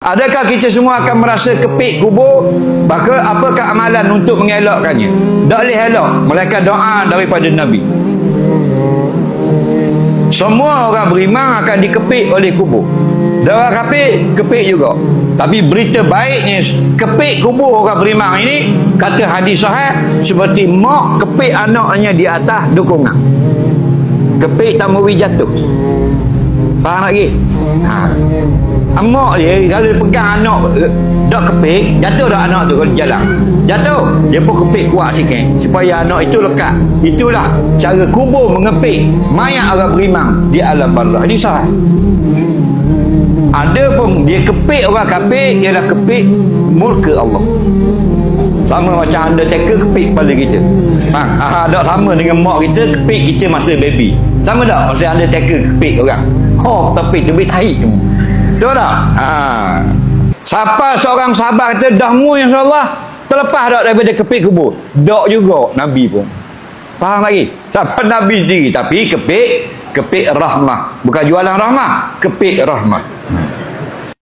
Adakah kita semua akan merasa kepik kubur? Maka apakah amalan untuk mengelakkannya? Tak boleh elak melainkan doa daripada Nabi. Semua orang beriman akan dikepik oleh kubur. Dan orang kafir kepik juga. Tapi berita baiknya, kepik kubur orang beriman ini, kata hadis sahih, seperti mak kepik anaknya di atas dukungan. Kepik tak mau jatuh. Faham lagi? Mak dia kalau dia pegang anak dak kepik, jatuh dak anak tu kalau jalan. Jatuh, dia pun kepik kuat sikit supaya anak itu lekat. Itulah cara kubur mengepik mayat orang beriman di alam barzakh. Ini sahih. Ada pun dia kepik orang kafir, ialah kepik murka Allah. Sama macam undertaker kepik kepala kita. Tak sama dengan mak kita kepik kita masa baby. Sama tak masa undertaker kepik orang. Tapi tahi. Betul tak? Siapa seorang sahabat kata dah mu insya-Allah terlepas tak daripada kepik kubur. Tak juga Nabi pun. Faham lagi? Siapa Nabi sendiri tapi kepik rahmah. Bukan jualan rahmah, kepik rahmah.